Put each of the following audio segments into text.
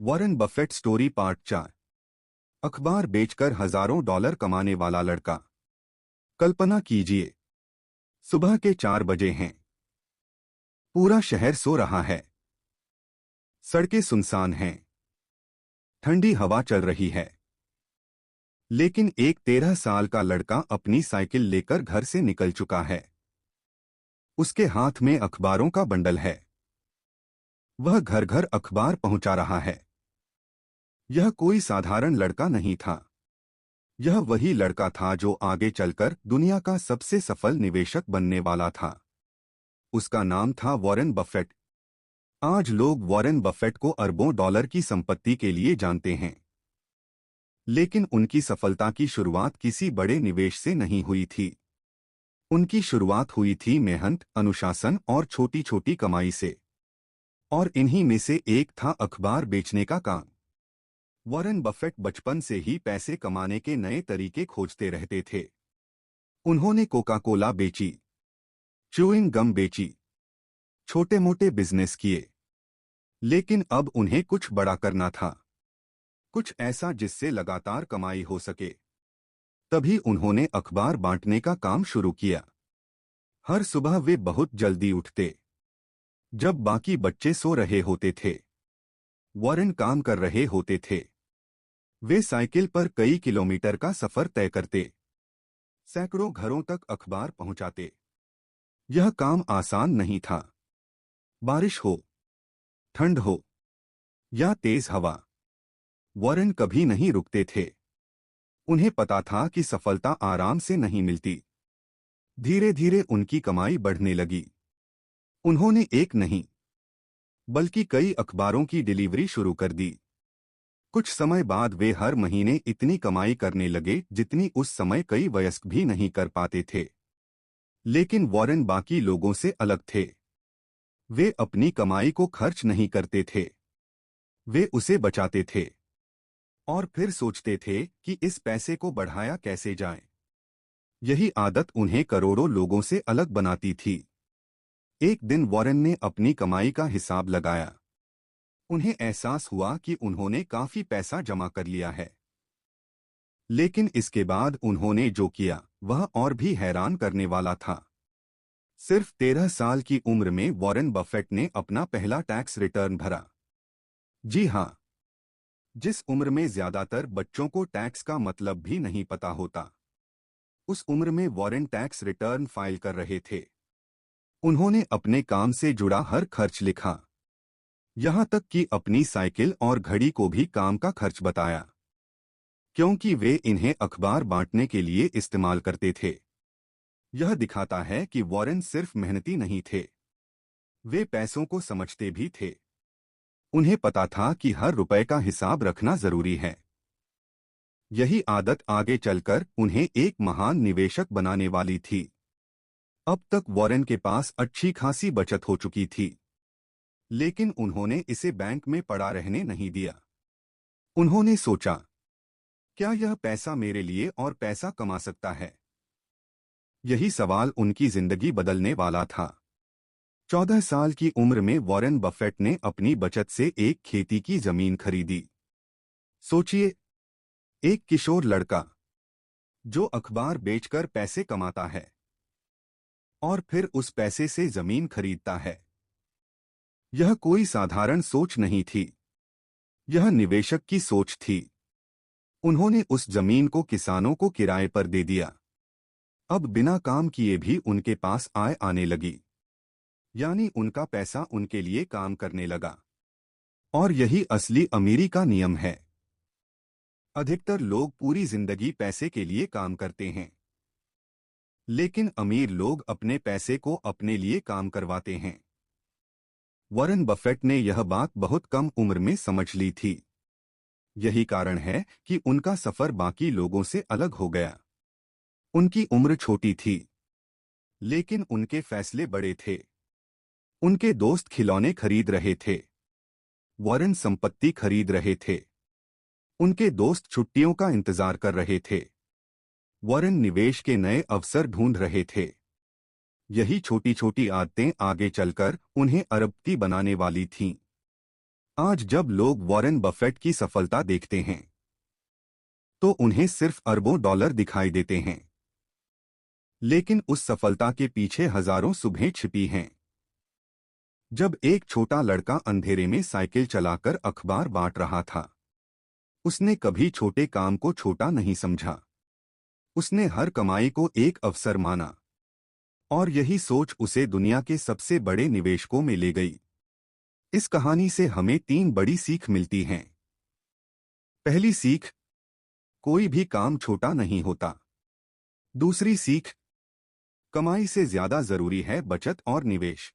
Warren Buffett story part 4। अखबार बेचकर हजारों डॉलर कमाने वाला लड़का। कल्पना कीजिए, सुबह के 4 बजे हैं। पूरा शहर सो रहा है। सड़कें सुनसान हैं। ठंडी हवा चल रही है। लेकिन एक 13 साल का लड़का अपनी साइकिल लेकर घर से निकल चुका है। उसके हाथ में अखबारों का बंडल है। वह घर घर अखबार पहुंचा रहा है। यह कोई साधारण लड़का नहीं था। यह वही लड़का था जो आगे चलकर दुनिया का सबसे सफल निवेशक बनने वाला था। उसका नाम था वॉरेन बफेट। आज लोग वॉरेन बफेट को अरबों डॉलर की संपत्ति के लिए जानते हैं। लेकिन उनकी सफलता की शुरुआत किसी बड़े निवेश से नहीं हुई थी। उनकी शुरुआत हुई थी मेहनत, अनुशासन और छोटी छोटी कमाई से। और इन्हीं में से एक था अखबार बेचने का काम। वॉरेन बफेट बचपन से ही पैसे कमाने के नए तरीके खोजते रहते थे। उन्होंने कोका कोला बेची, च्यूइंग गम बेची, छोटे मोटे बिजनेस किए। लेकिन अब उन्हें कुछ बड़ा करना था, कुछ ऐसा जिससे लगातार कमाई हो सके। तभी उन्होंने अखबार बांटने का काम शुरू किया। हर सुबह वे बहुत जल्दी उठते, जब बाकी बच्चे सो रहे होते थे। वॉरेन काम कर रहे होते थे। वे साइकिल पर कई किलोमीटर का सफर तय करते, सैकड़ों घरों तक अखबार पहुंचाते। यह काम आसान नहीं था। बारिश हो, ठंड हो या तेज हवा, वॉरेन कभी नहीं रुकते थे। उन्हें पता था कि सफलता आराम से नहीं मिलती। धीरे धीरे उनकी कमाई बढ़ने लगी। उन्होंने एक नहीं बल्कि कई अखबारों की डिलीवरी शुरू कर दी। कुछ समय बाद वे हर महीने इतनी कमाई करने लगे जितनी उस समय कई वयस्क भी नहीं कर पाते थे। लेकिन वॉरेन बाकी लोगों से अलग थे। वे अपनी कमाई को खर्च नहीं करते थे। वे उसे बचाते थे और फिर सोचते थे कि इस पैसे को बढ़ाया कैसे जाए। यही आदत उन्हें करोड़ों लोगों से अलग बनाती थी। एक दिन वॉरेन ने अपनी कमाई का हिसाब लगाया। उन्हें एहसास हुआ कि उन्होंने काफी पैसा जमा कर लिया है। लेकिन इसके बाद उन्होंने जो किया वह और भी हैरान करने वाला था। सिर्फ 13 साल की उम्र में वॉरेन बफेट ने अपना पहला टैक्स रिटर्न भरा। जी हाँ, जिस उम्र में ज्यादातर बच्चों को टैक्स का मतलब भी नहीं पता होता, उस उम्र में वॉरेन टैक्स रिटर्न फाइल कर रहे थे। उन्होंने अपने काम से जुड़ा हर खर्च लिखा, यहां तक कि अपनी साइकिल और घड़ी को भी काम का खर्च बताया, क्योंकि वे इन्हें अखबार बांटने के लिए इस्तेमाल करते थे। यह दिखाता है कि वॉरेन सिर्फ मेहनती नहीं थे, वे पैसों को समझते भी थे। उन्हें पता था कि हर रुपए का हिसाब रखना जरूरी है। यही आदत आगे चलकर उन्हें एक महान निवेशक बनाने वाली थी। अब तक वॉरेन के पास अच्छी खासी बचत हो चुकी थी। लेकिन उन्होंने इसे बैंक में पड़ा रहने नहीं दिया। उन्होंने सोचा, क्या यह पैसा मेरे लिए और पैसा कमा सकता है? यही सवाल उनकी जिंदगी बदलने वाला था। 14 साल की उम्र में वॉरेन बफेट ने अपनी बचत से एक खेती की जमीन खरीदी। सोचिए, एक किशोर लड़का जो अखबार बेचकर पैसे कमाता है और फिर उस पैसे से जमीन खरीदता है। यह कोई साधारण सोच नहीं थी, यह निवेशक की सोच थी। उन्होंने उस जमीन को किसानों को किराए पर दे दिया। अब बिना काम किए भी उनके पास आय आने लगी, यानी उनका पैसा उनके लिए काम करने लगा। और यही असली अमीरी का नियम है। अधिकतर लोग पूरी जिंदगी पैसे के लिए काम करते हैं, लेकिन अमीर लोग अपने पैसे को अपने लिए काम करवाते हैं। वॉरेन बफेट ने यह बात बहुत कम उम्र में समझ ली थी। यही कारण है कि उनका सफर बाकी लोगों से अलग हो गया। उनकी उम्र छोटी थी, लेकिन उनके फैसले बड़े थे। उनके दोस्त खिलौने खरीद रहे थे, वॉरेन संपत्ति खरीद रहे थे। उनके दोस्त छुट्टियों का इंतजार कर रहे थे, वॉरेन निवेश के नए अवसर ढूंढ रहे थे। यही छोटी छोटी आदतें आगे चलकर उन्हें अरबपति बनाने वाली थीं। आज जब लोग वॉरेन बफेट की सफलता देखते हैं तो उन्हें सिर्फ अरबों डॉलर दिखाई देते हैं, लेकिन उस सफलता के पीछे हजारों सुबहें छिपी हैं। जब एक छोटा लड़का अंधेरे में साइकिल चलाकर अखबार बांट रहा था, उसने कभी छोटे काम को छोटा नहीं समझा। उसने हर कमाई को एक अवसर माना, और यही सोच उसे दुनिया के सबसे बड़े निवेशकों में ले गई। इस कहानी से हमें 3 बड़ी सीख मिलती हैं। पहली सीख, कोई भी काम छोटा नहीं होता। दूसरी सीख, कमाई से ज्यादा जरूरी है बचत और निवेश।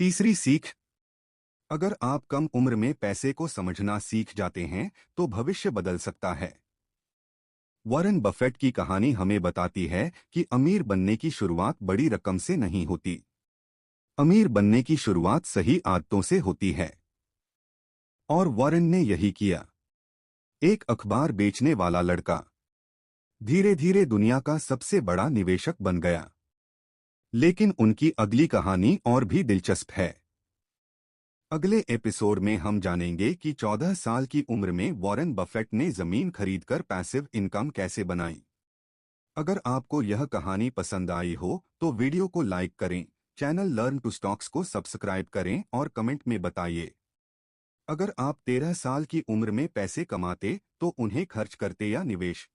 तीसरी सीख, अगर आप कम उम्र में पैसे को समझना सीख जाते हैं तो भविष्य बदल सकता है। वॉरेन बफेट की कहानी हमें बताती है कि अमीर बनने की शुरुआत बड़ी रकम से नहीं होती। अमीर बनने की शुरुआत सही आदतों से होती है। और वॉरेन ने यही किया। एक अखबार बेचने वाला लड़का धीरे धीरे दुनिया का सबसे बड़ा निवेशक बन गया। लेकिन उनकी अगली कहानी और भी दिलचस्प है। अगले एपिसोड में हम जानेंगे कि 14 साल की उम्र में वॉरेन बफेट ने जमीन खरीदकर पैसिव इनकम कैसे बनाई। अगर आपको यह कहानी पसंद आई हो तो वीडियो को लाइक करें, चैनल लर्न टू स्टॉक्स को सब्सक्राइब करें और कमेंट में बताइए। अगर आप 13 साल की उम्र में पैसे कमाते तो उन्हें खर्च करते या निवेश